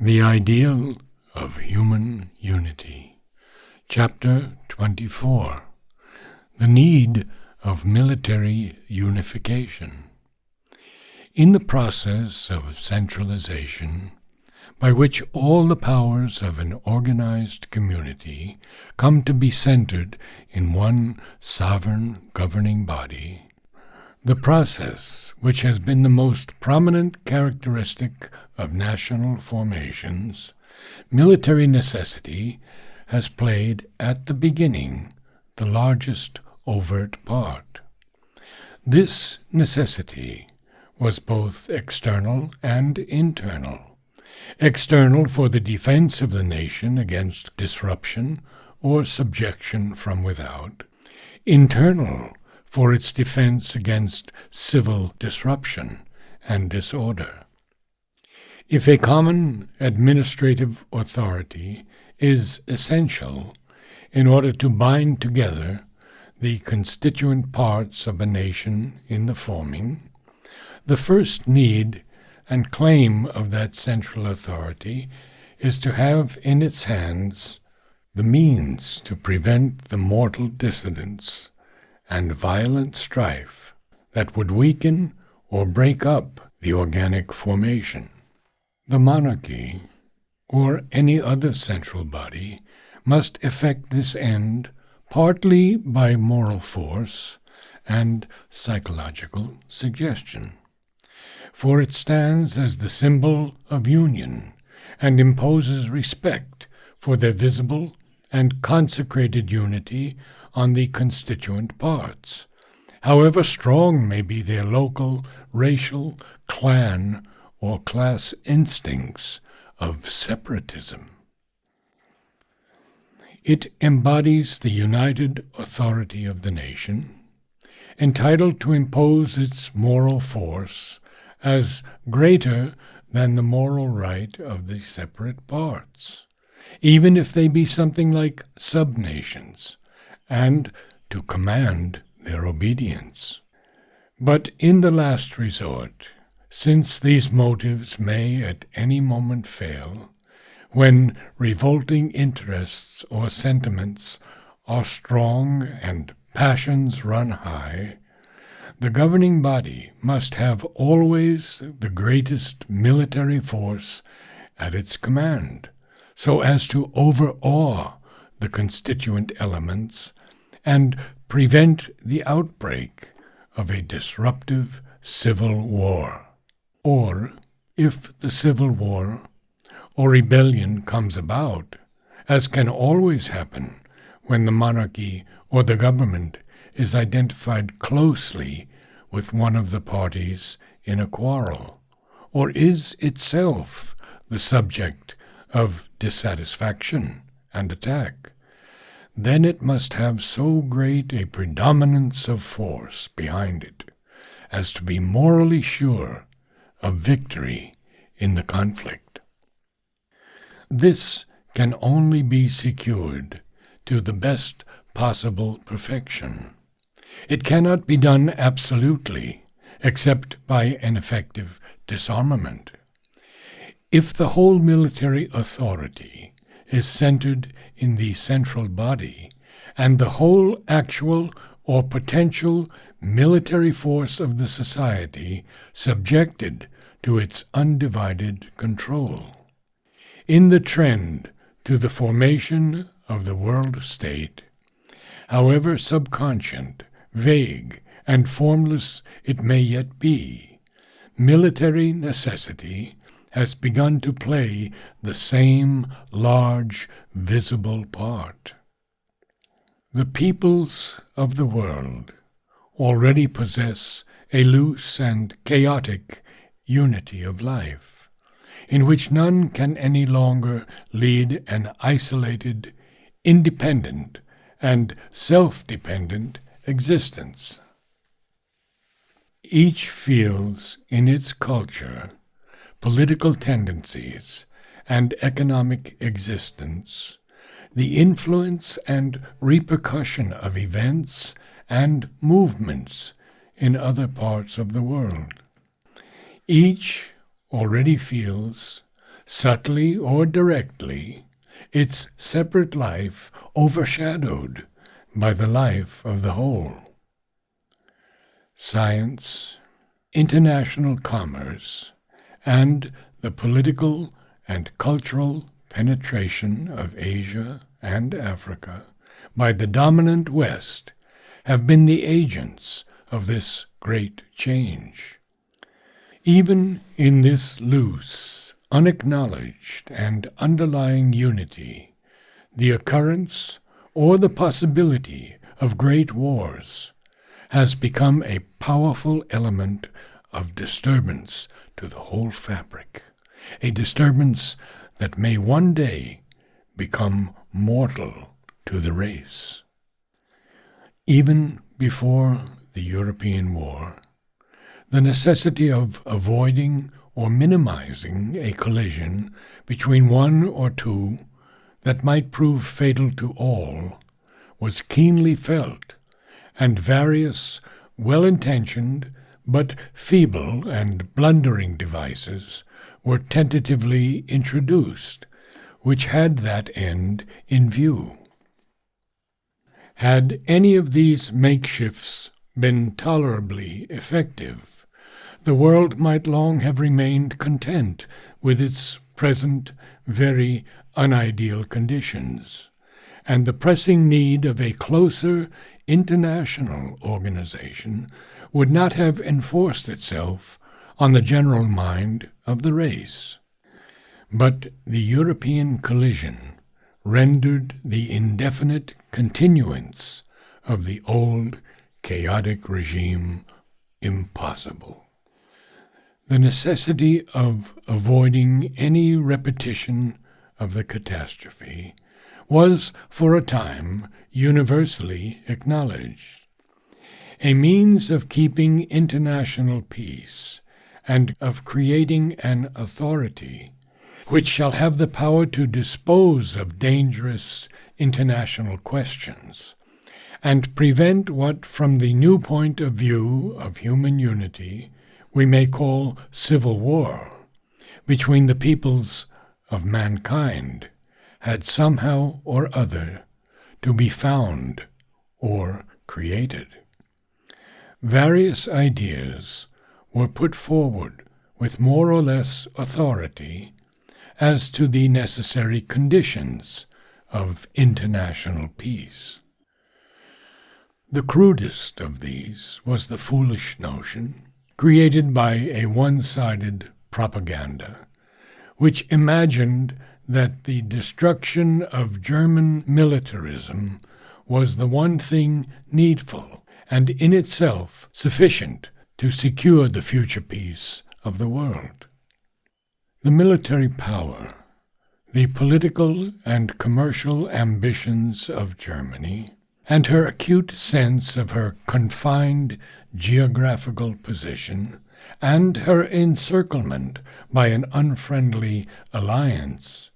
The Ideal of Human Unity. Chapter 24. The Need of Military Unification. In the process of centralization, by which all the powers of an organized community come to be centered in one sovereign governing body, the process, which has been the most prominent characteristic of national formations, military necessity, has played at the beginning the largest overt part. This necessity was both external and internal. External for the defense of the nation against disruption or subjection from without, internal for its defense against civil disruption and disorder. If a common administrative authority is essential in order to bind together the constituent parts of a nation in the forming, the first need and claim of that central authority is to have in its hands the means to prevent the mortal dissidence and violent strife that would weaken or break up the organic formation. The monarchy, or any other central body, must effect this end partly by moral force and psychological suggestion, for it stands as the symbol of union and imposes respect for their visible and consecrated unity on the constituent parts, however strong may be their local, racial, clan, or class instincts of separatism. It embodies the united authority of the nation, entitled to impose its moral force as greater than the moral right of the separate parts, even if they be something like sub-nations, and to command their obedience. But in the last resort, since these motives may at any moment fail, when revolting interests or sentiments are strong and passions run high, the governing body must have always the greatest military force at its command, so as to overawe the constituent elements and prevent the outbreak of a disruptive civil war. Or, if the civil war or rebellion comes about, as can always happen when the monarchy or the government is identified closely with one of the parties in a quarrel, or is itself the subject of dissatisfaction and attack, then it must have so great a predominance of force behind it as to be morally sure of victory in the conflict. This can only be secured to the best possible perfection. It cannot be done absolutely, except by an effective disarmament. If the whole military authority is centered in the central body, and the whole actual or potential military force of the society subjected to its undivided control. In the trend to the formation of the world state, however subconscient, vague, and formless it may yet be, military necessity has begun to play the same large, visible part. The peoples of the world already possess a loose and chaotic unity of life, in which none can any longer lead an isolated, independent, and self-dependent existence. Each feels in its culture political tendencies and economic existence, the influence and repercussion of events and movements in other parts of the world. Each already feels subtly or directly, its separate life overshadowed by the life of the whole. Science, international commerce, and the political and cultural penetration of Asia and Africa by the dominant West have been the agents of this great change. Even in this loose, unacknowledged, and underlying unity, the occurrence or the possibility of great wars has become a powerful element of disturbance to the whole fabric, a disturbance that may one day become mortal to the race. Even before the European War, the necessity of avoiding or minimizing a collision between one or two that might prove fatal to all was keenly felt, and various well-intentioned but feeble and blundering devices were tentatively introduced, which had that end in view. Had any of these makeshifts been tolerably effective, the world might long have remained content with its present very unideal conditions, and the pressing need of a closer international organization would not have enforced itself on the general mind of the race. But the European collision rendered the indefinite continuance of the old chaotic regime impossible. The necessity of avoiding any repetition of the catastrophe was for a time universally acknowledged. A means of keeping international peace and of creating an authority which shall have the power to dispose of dangerous international questions and prevent what, from the new point of view of human unity, we may call civil war between the peoples of mankind, had somehow or other to be found or created. Various ideas were put forward with more or less authority as to the necessary conditions of international peace. The crudest of these was the foolish notion, created by a one-sided propaganda, which imagined that the destruction of German militarism was the one thing needful and in itself sufficient to secure the future peace of the world. The military power, the political and commercial ambitions of Germany, and her acute sense of her confined geographical position, and her encirclement by an unfriendly alliance,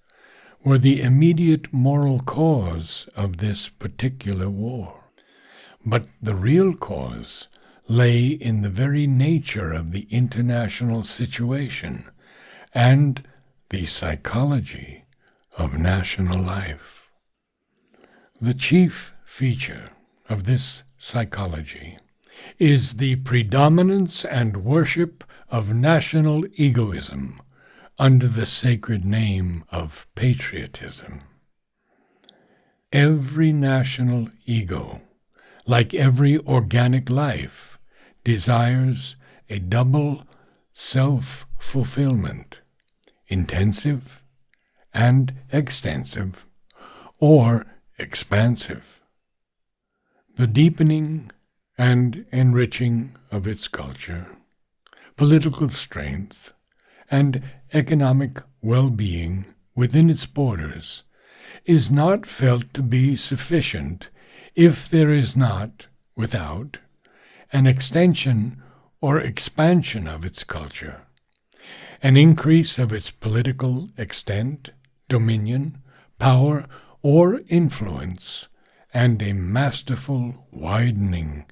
were the immediate moral cause of this particular war. But the real cause lay in the very nature of the international situation and the psychology of national life. The chief feature of this psychology is the predominance and worship of national egoism under the sacred name of patriotism. Every national ego, like every organic life, desires a double self-fulfillment, intensive and extensive, or expansive. The deepening and enriching of its culture, political strength, and economic well-being within its borders is not felt to be sufficient if there is not, without, an extension or expansion of its culture, an increase of its political extent, dominion, power, or influence, and a masterful widening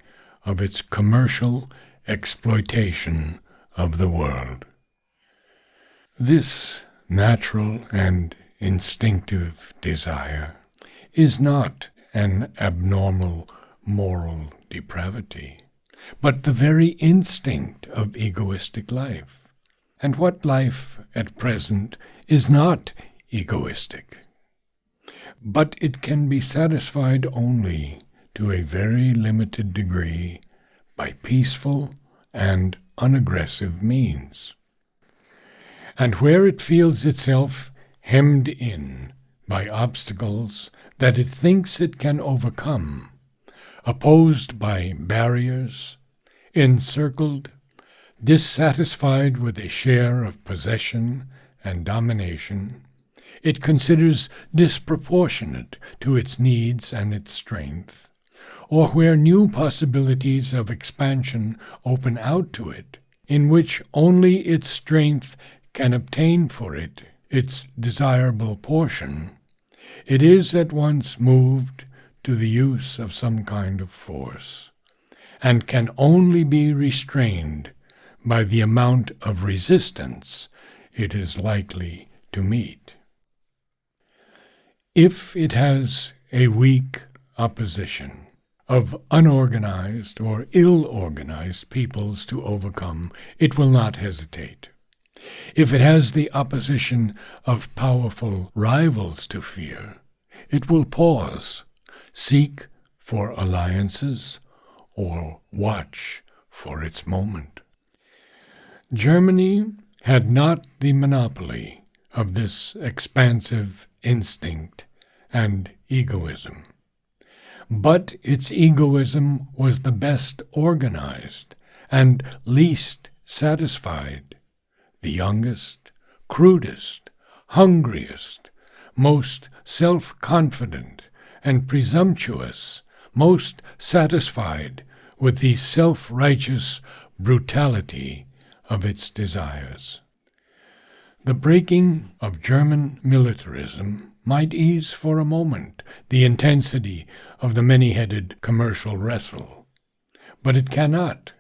of its commercial exploitation of the world. This, natural and instinctive desire is not an abnormal moral depravity, but the very instinct of egoistic life. And what life at present is not egoistic? But it can be satisfied only to a very limited degree by peaceful and unaggressive means. And where it feels itself hemmed in by obstacles that it thinks it can overcome, opposed by barriers, encircled, dissatisfied with a share of possession and domination, it considers disproportionate to its needs and its strength, or where new possibilities of expansion open out to it, in which only its strength can obtain for it its desirable portion, it is at once moved to the use of some kind of force, and can only be restrained by the amount of resistance it is likely to meet. If it has a weak opposition of unorganized or ill-organized peoples to overcome, it will not hesitate. If it has the opposition of powerful rivals to fear, it will pause, seek for alliances, or watch for its moment. Germany had not the monopoly of this expansive instinct and egoism. But its egoism was the best organized and least satisfied, the youngest, crudest, hungriest, most self-confident and presumptuous, most satisfied with the self-righteous brutality of its desires. The breaking of German militarism might ease for a moment the intensity of the many-headed commercial wrestle, but it cannot,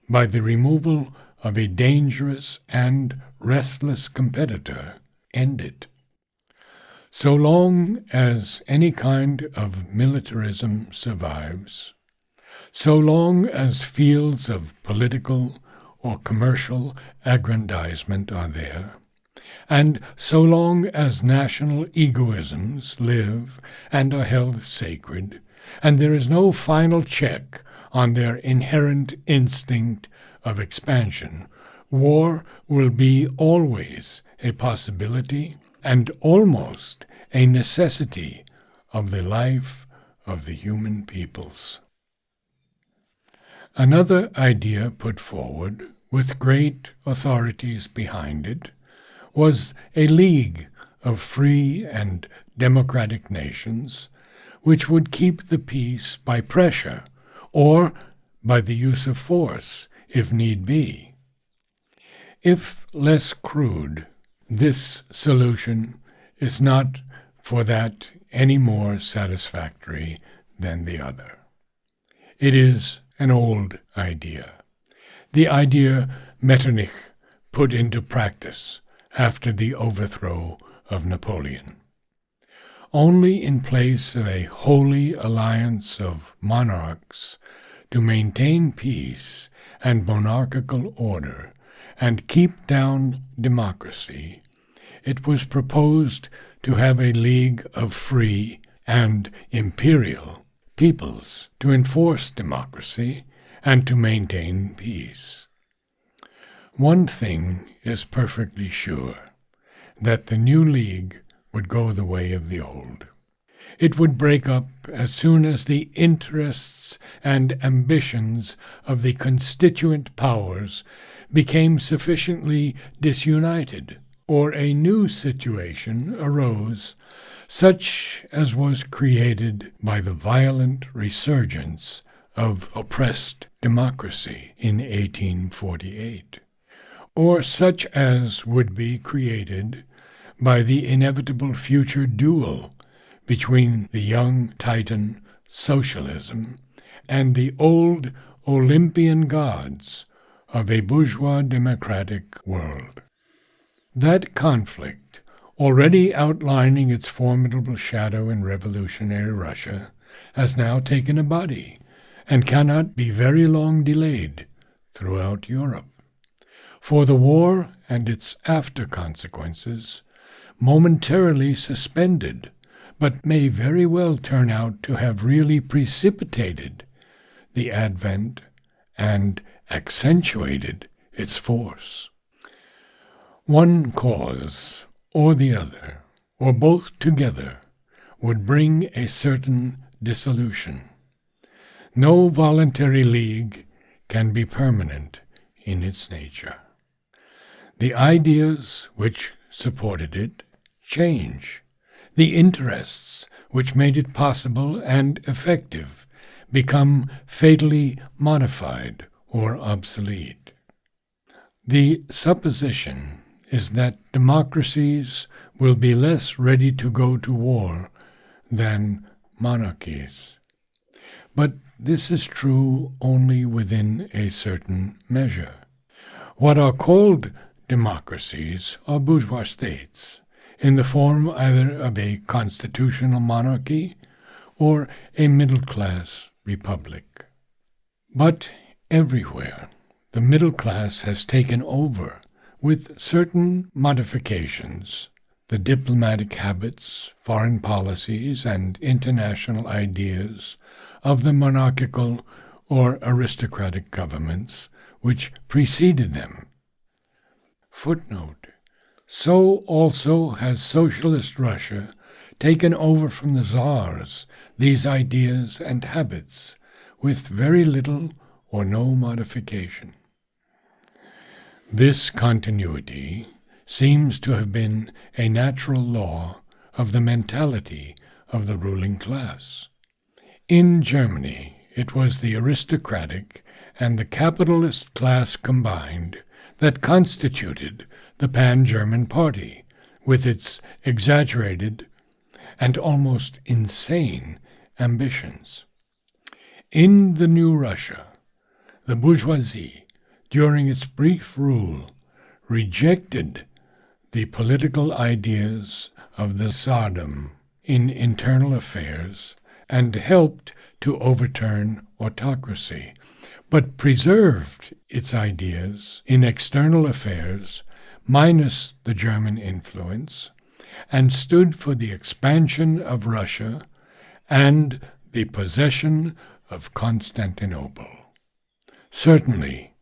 by the removal of a dangerous and restless competitor, end it. So long as any kind of militarism survives, so long as fields of political or commercial aggrandizement are there, and so long as national egoisms live and are held sacred, and there is no final check on their inherent instinct of expansion, war will be always a possibility and almost a necessity of the life of the human peoples. Another idea put forward, with great authorities behind it, was a league of free and democratic nations which would keep the peace by pressure or by the use of force, if need be. If less crude, this solution is not for that any more satisfactory than the other. It is an old idea, the idea Metternich put into practice after the overthrow of Napoleon. Only in place of a holy alliance of monarchs to maintain peace and monarchical order and keep down democracy, it was proposed to have a league of free and imperial peoples to enforce democracy and to maintain peace. One thing is perfectly sure, that the new league would go the way of the old. It would break up as soon as the interests and ambitions of the constituent powers became sufficiently disunited, or a new situation arose, such as was created by the violent resurgence of oppressed democracy in 1848. Or such as would be created by the inevitable future duel between the young Titan socialism and the old Olympian gods of a bourgeois democratic world. That conflict already outlining its formidable shadow in revolutionary Russia, has now taken a body and cannot be very long delayed throughout Europe. For the war and its after consequences, momentarily suspended, but may very well turn out to have really precipitated the advent and accentuated its force. One cause or the other, or both together, would bring a certain dissolution. No voluntary league can be permanent in its nature. The ideas which supported it change. The interests which made it possible and effective become fatally modified or obsolete. The supposition is that democracies will be less ready to go to war than monarchies. But this is true only within a certain measure. What are called democracies are bourgeois states, in the form either of a constitutional monarchy or a middle-class republic. But everywhere, the middle class has taken over, with certain modifications, the diplomatic habits, foreign policies, and international ideas of the monarchical or aristocratic governments which preceded them. Footnote: so also has socialist Russia taken over from the czars these ideas and habits, with very little or no modification. This continuity seems to have been a natural law of the mentality of the ruling class. In Germany, it was the aristocratic and the capitalist class combined that constituted the Pan-German Party, with its exaggerated and almost insane ambitions. In the new Russia, the bourgeoisie, during its brief rule, rejected the political ideas of the Tsardom in internal affairs and helped to overturn autocracy, but preserved its ideas in external affairs, minus the German influence, and stood for the expansion of Russia and the possession of Constantinople. Certainly,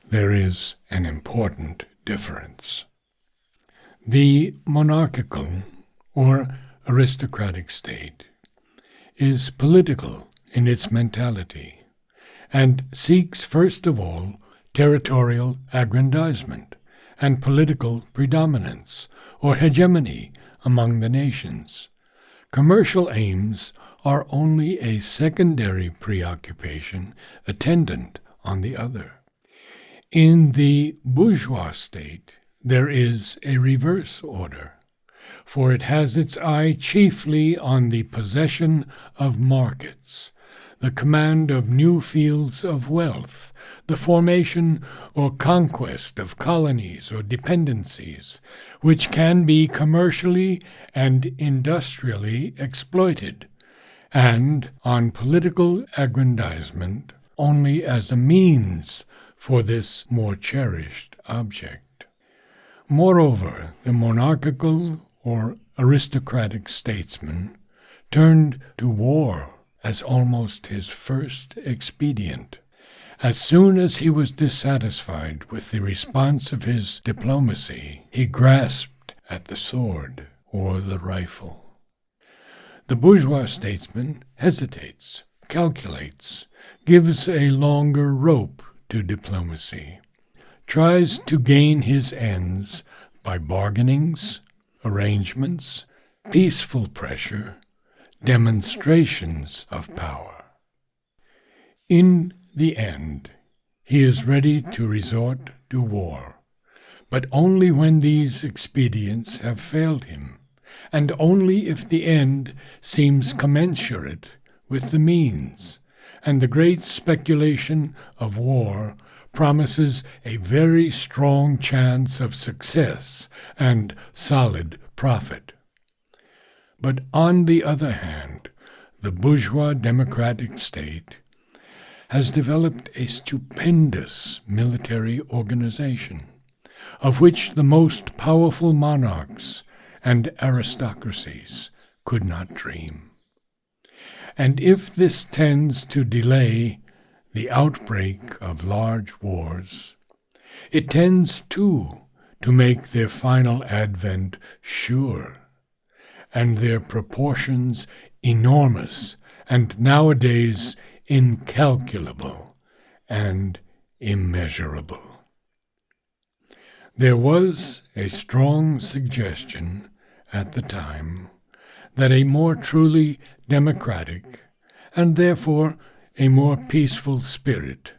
there is an important difference. The monarchical or aristocratic state is political in its mentality and seeks first of all territorial aggrandizement and political predominance or hegemony among the nations. Commercial aims are only a secondary preoccupation attendant on the other. In the bourgeois state, there is a reverse order, for it has its eye chiefly on the possession of markets, the command of new fields of wealth, the formation or conquest of colonies or dependencies, which can be commercially and industrially exploited, and on political aggrandizement only as a means for this more cherished object. Moreover, the monarchical or aristocratic statesman turned to war as almost his first expedient. As soon as he was dissatisfied with the response of his diplomacy, he grasped at the sword or the rifle. The bourgeois statesman hesitates, calculates, gives a longer rope to diplomacy, tries to gain his ends by bargainings, arrangements, peaceful pressure, demonstrations of power. In the end, he is ready to resort to war, but only when these expedients have failed him, and only if the end seems commensurate with the means, and the great speculation of war promises a very strong chance of success and solid profit. But on the other hand, the bourgeois democratic state has developed a stupendous military organization, of which the most powerful monarchs and aristocracies could not dream. And if this tends to delay the outbreak of large wars, it tends too to make their final advent sure, and their proportions enormous and nowadays incalculable and immeasurable. There was a strong suggestion at the time that a more truly democratic, and therefore a more peaceful spirit,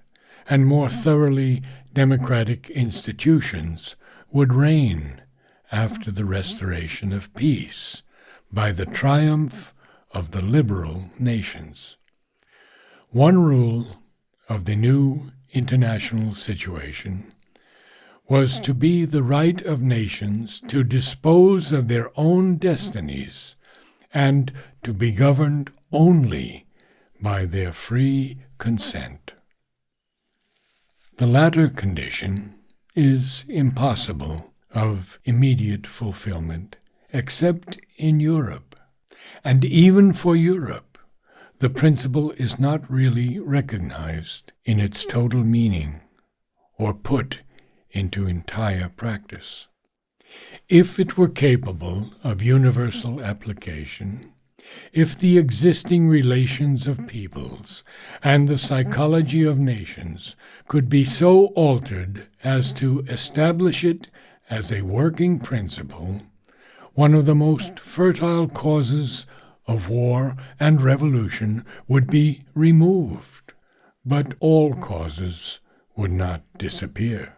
and more thoroughly democratic institutions would reign after the restoration of peace by the triumph of the liberal nations. One rule of the new international situation was to be the right of nations to dispose of their own destinies and to be governed only by their free consent. The latter condition is impossible of immediate fulfillment, except in Europe. And even for Europe, the principle is not really recognized in its total meaning or put into entire practice. If it were capable of universal application, if the existing relations of peoples and the psychology of nations could be so altered as to establish it as a working principle, one of the most fertile causes of war and revolution would be removed, but all causes would not disappear.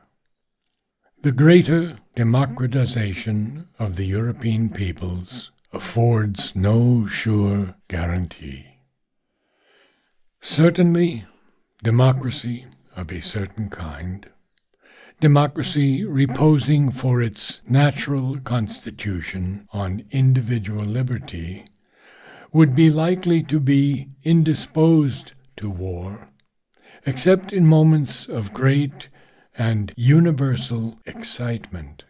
The greater democratization of the European peoples affords no sure guarantee. Certainly, democracy of a certain kind, democracy reposing for its natural constitution on individual liberty, would be likely to be indisposed to war, except in moments of great and universal excitement.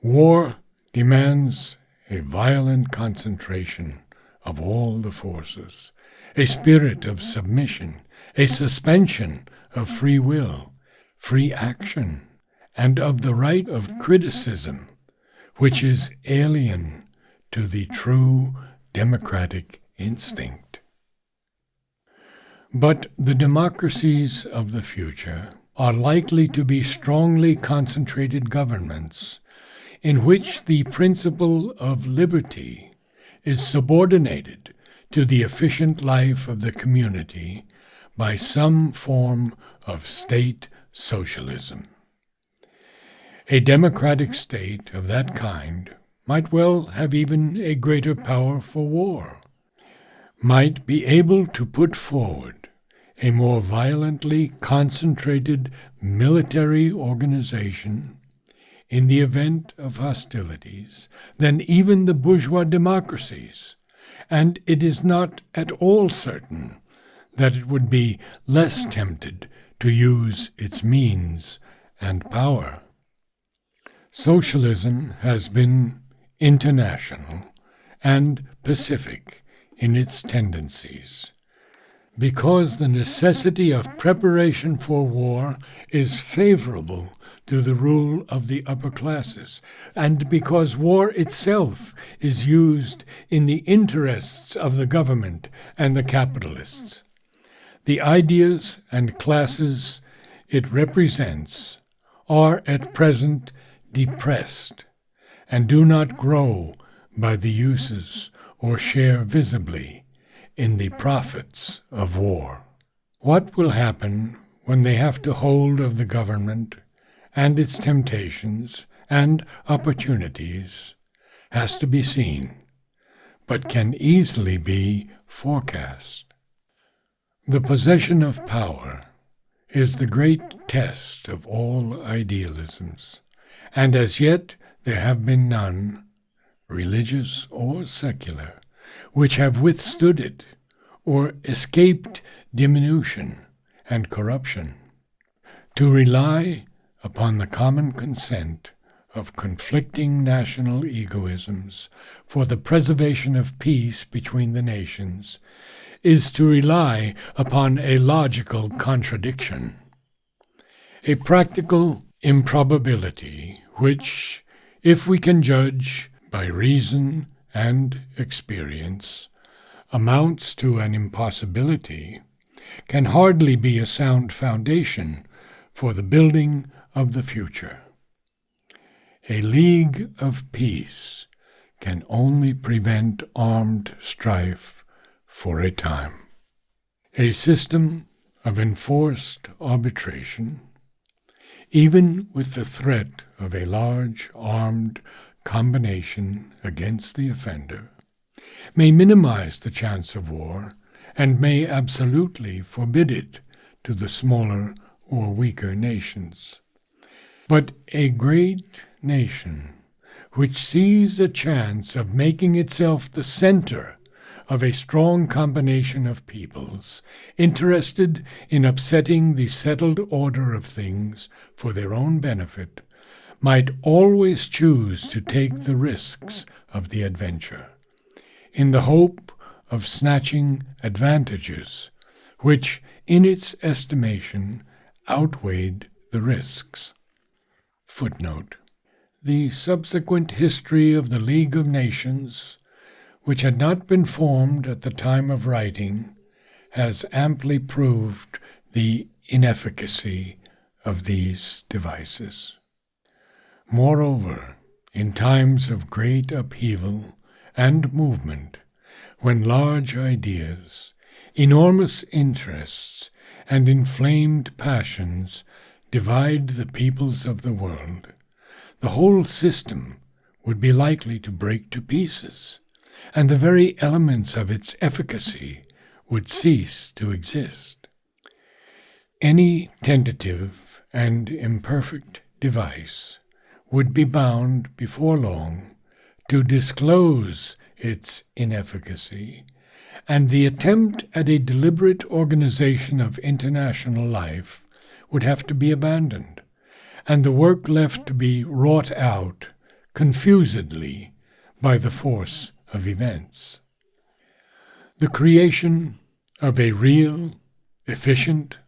War demands a violent concentration of all the forces, a spirit of submission, a suspension of free will, free action, and of the right of criticism, which is alien to the true democratic instinct. But the democracies of the future are likely to be strongly concentrated governments in which the principle of liberty is subordinated to the efficient life of the community by some form of state socialism. A democratic state of that kind might well have even a greater power for war, might be able to put forward a more violently concentrated military organization in the event of hostilities than even the bourgeois democracies, and it is not at all certain that it would be less tempted to use its means and power. Socialism has been international and pacific in its tendencies, because the necessity of preparation for war is favorable to the rule of the upper classes, and because war itself is used in the interests of the government and the capitalists. The ideas and classes it represents are at present depressed and do not grow by the uses or share visibly in the profits of war. What will happen when they have to hold of the government and its temptations and opportunities has to be seen, but can easily be forecast. The possession of power is the great test of all idealisms, and as yet there have been none, religious or secular, which have withstood it or escaped diminution and corruption. To rely upon the common consent of conflicting national egoisms for the preservation of peace between the nations is to rely upon a logical contradiction, a practical improbability which, if we can judge by reason and experience, amounts to an impossibility, can hardly be a sound foundation for the building of the future. A league of peace can only prevent armed strife for a time. A system of enforced arbitration, even with the threat of a large armed combination against the offender, may minimize the chance of war and may absolutely forbid it to the smaller or weaker nations. But a great nation which sees a chance of making itself the center of a strong combination of peoples, interested in upsetting the settled order of things for their own benefit, might always choose to take the risks of the adventure, in the hope of snatching advantages which, in its estimation, outweighed the risks. Footnote: the subsequent history of the League of Nations, which had not been formed at the time of writing, has amply proved the inefficacy of these devices. Moreover, in times of great upheaval and movement, when large ideas, enormous interests, and inflamed passions divide the peoples of the world, the whole system would be likely to break to pieces, and the very elements of its efficacy would cease to exist. Any tentative and imperfect device would be bound before long to disclose its inefficacy, and the attempt at a deliberate organization of international life would have to be abandoned, and the work left to be wrought out confusedly by the force of events. The creation of a real, efficient,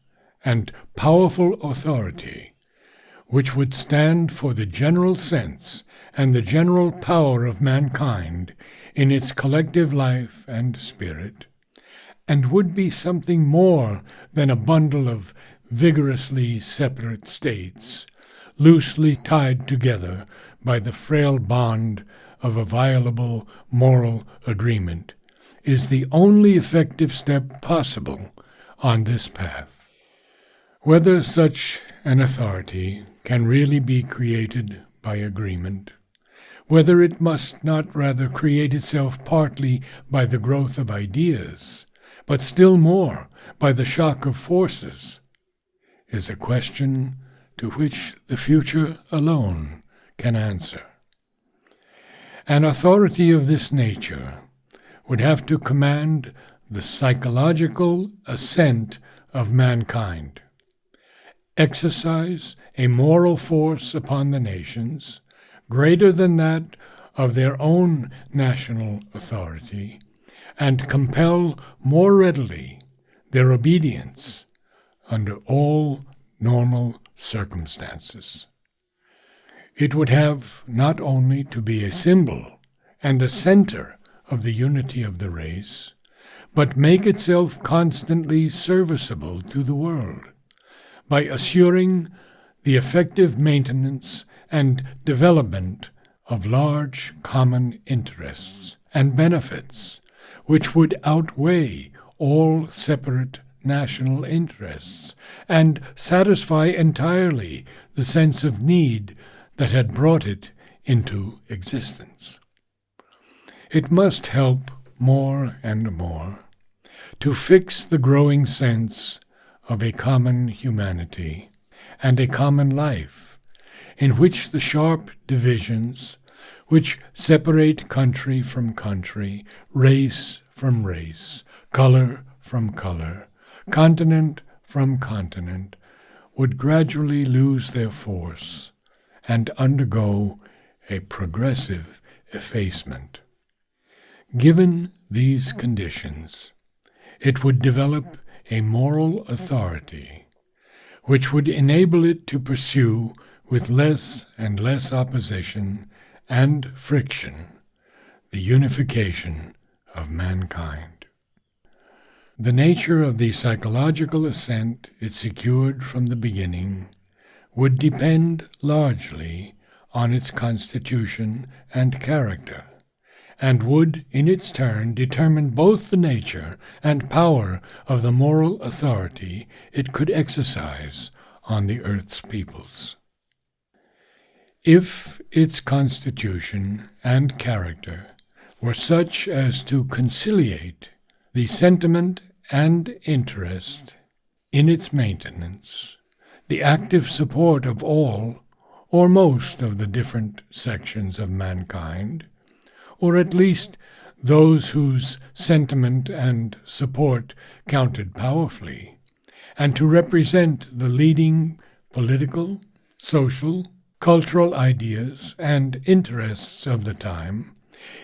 and powerful authority which would stand for the general sense and the general power of mankind in its collective life and spirit, and would be something more than a bundle of vigorously separate states, loosely tied together by the frail bond of a violable moral agreement, is the only effective step possible on this path. Whether such an authority can really be created by agreement, whether it must not rather create itself partly by the growth of ideas, but still more by the shock of forces, is a question to which the future alone can answer. An authority of this nature would have to command the psychological assent of mankind, exercise a moral force upon the nations greater than that of their own national authority, and compel more readily their obedience under all normal circumstances. It would have not only to be a symbol and a center of the unity of the race, but make itself constantly serviceable to the world, by assuring the effective maintenance and development of large common interests and benefits, which would outweigh all separate national interests and satisfy entirely the sense of need that had brought it into existence. It must help more and more to fix the growing sense of a common humanity and a common life, in which the sharp divisions which separate country from country, race from race, color from color, continent from continent, would gradually lose their force and undergo a progressive effacement. Given these conditions, it would develop a moral authority which would enable it to pursue with less and less opposition and friction the unification of mankind. The nature of the psychological assent it secured from the beginning would depend largely on its constitution and character, and would, in its turn, determine both the nature and power of the moral authority it could exercise on the earth's peoples. If its constitution and character were such as to conciliate the sentiment and interest in its maintenance, the active support of all or most of the different sections of mankind, or at least those whose sentiment and support counted powerfully, and to represent the leading political, social, cultural ideas and interests of the time,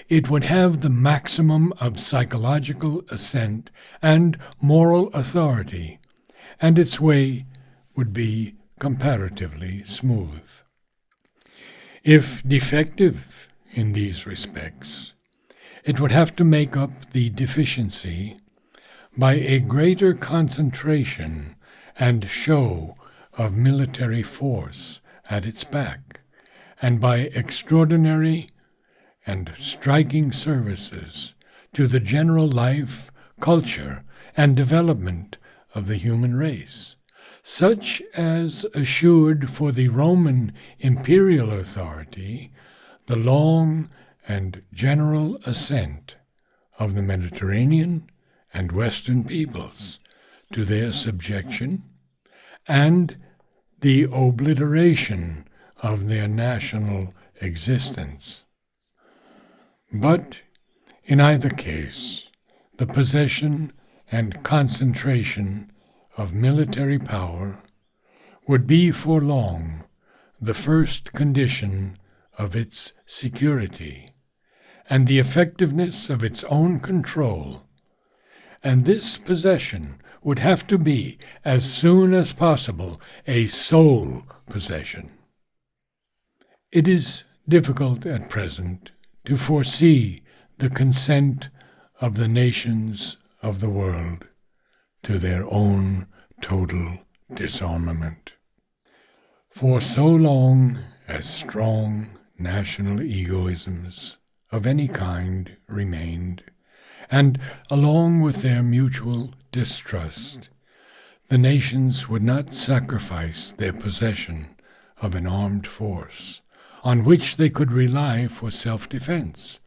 it would have the maximum of psychological assent and moral authority, and its way would be comparatively smooth. If defective in these respects, it would have to make up the deficiency by a greater concentration and show of military force at its back, and by extraordinary and striking services to the general life, culture, and development of the human race, such as assured for the Roman imperial authority the long and general assent of the Mediterranean and Western peoples to their subjection, and the obliteration of their national existence. But in either case, the possession and concentration of military power would be for long the first condition of its security and the effectiveness of its own control, and this possession would have to be, as soon as possible, a sole possession. It is difficult at present to foresee the consent of the nations of the world to their own total disarmament. For so long as strong national egoisms of any kind remained, and along with their mutual distrust, the nations would not sacrifice their possession of an armed force on which they could rely for self-defense,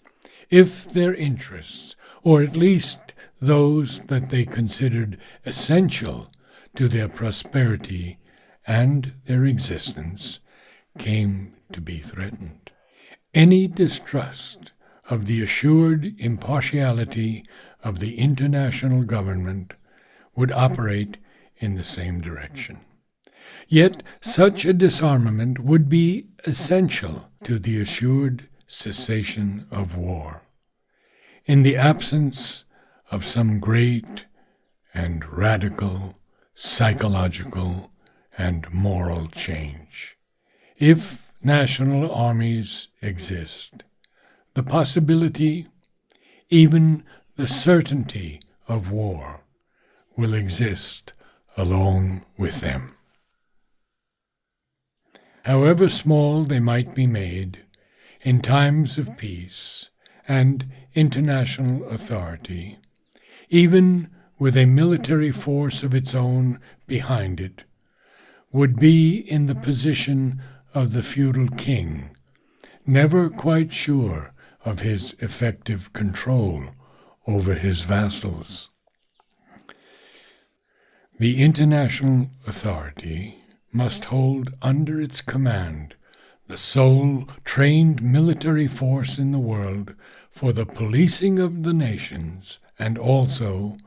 if their interests, or at least those that they considered essential to their prosperity and their existence, came to be threatened. Any distrust of the assured impartiality of the international government would operate in the same direction. Yet such a disarmament would be essential to the assured cessation of war. In the absence of some great and radical psychological and moral change, if national armies exist, the possibility, even the certainty of war will exist along with them. However small they might be made, in times of peace and international authority, even with a military force of its own behind it, would be in the position of the feudal king, never quite sure of his effective control over his vassals. The international authority must hold under its command the sole trained military force in the world for the policing of the nations, and also,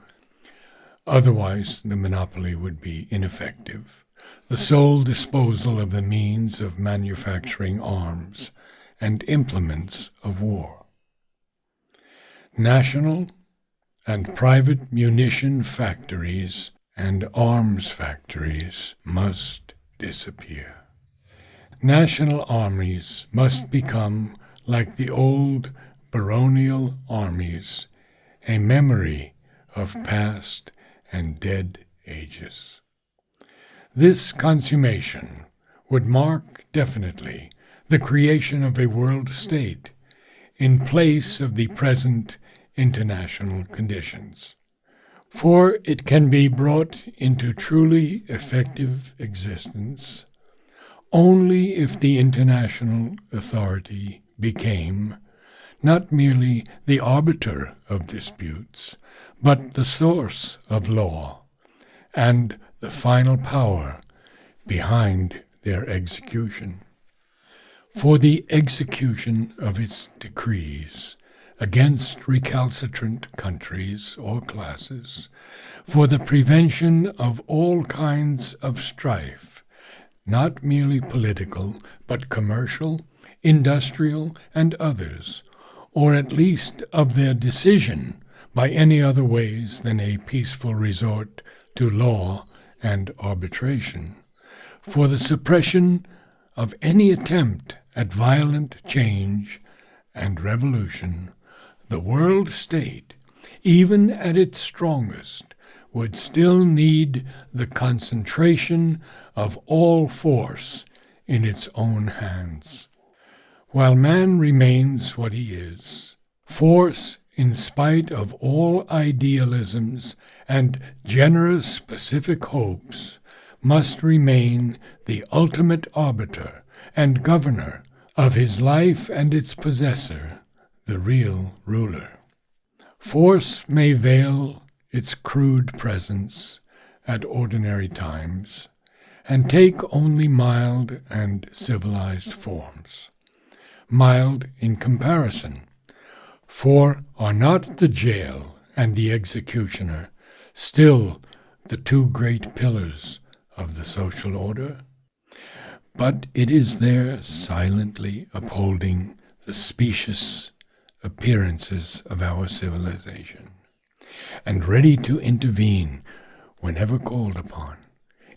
otherwise the monopoly would be ineffective, the sole disposal of the means of manufacturing arms and implements of war. National and private munition factories and arms factories must disappear. National armies must become, like the old baronial armies, a memory of past and dead ages. This consummation would mark definitely the creation of a world state in place of the present international conditions. For it can be brought into truly effective existence only if the international authority became not merely the arbiter of disputes, but the source of law and the final power behind their execution. For the execution of its decrees against recalcitrant countries or classes, for the prevention of all kinds of strife, not merely political, but commercial, industrial, and others, or at least of their decision by any other ways than a peaceful resort to law and arbitration, for the suppression of any attempt at violent change and revolution, the world state, even at its strongest, would still need the concentration of all force in its own hands. While man remains what he is, force, in spite of all idealisms and generous specific hopes, must remain the ultimate arbiter and governor of his life and its possessor, the real ruler. Force may veil its crude presence at ordinary times and take only mild and civilized forms. Mild in comparison, for are not the jail and the executioner still the two great pillars of the social order? But it is there silently upholding the specious appearances of our civilization, and ready to intervene whenever called upon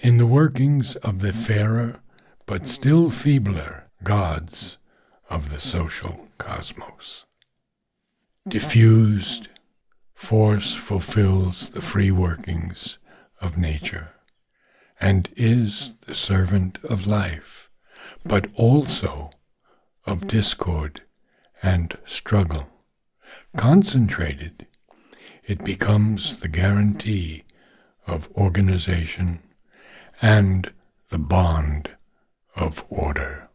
in the workings of the fairer but still feebler gods of the social cosmos. Diffused, force fulfills the free workings of nature and is the servant of life, but also of discord and struggle. Concentrated, it becomes the guarantee of organization and the bond of order.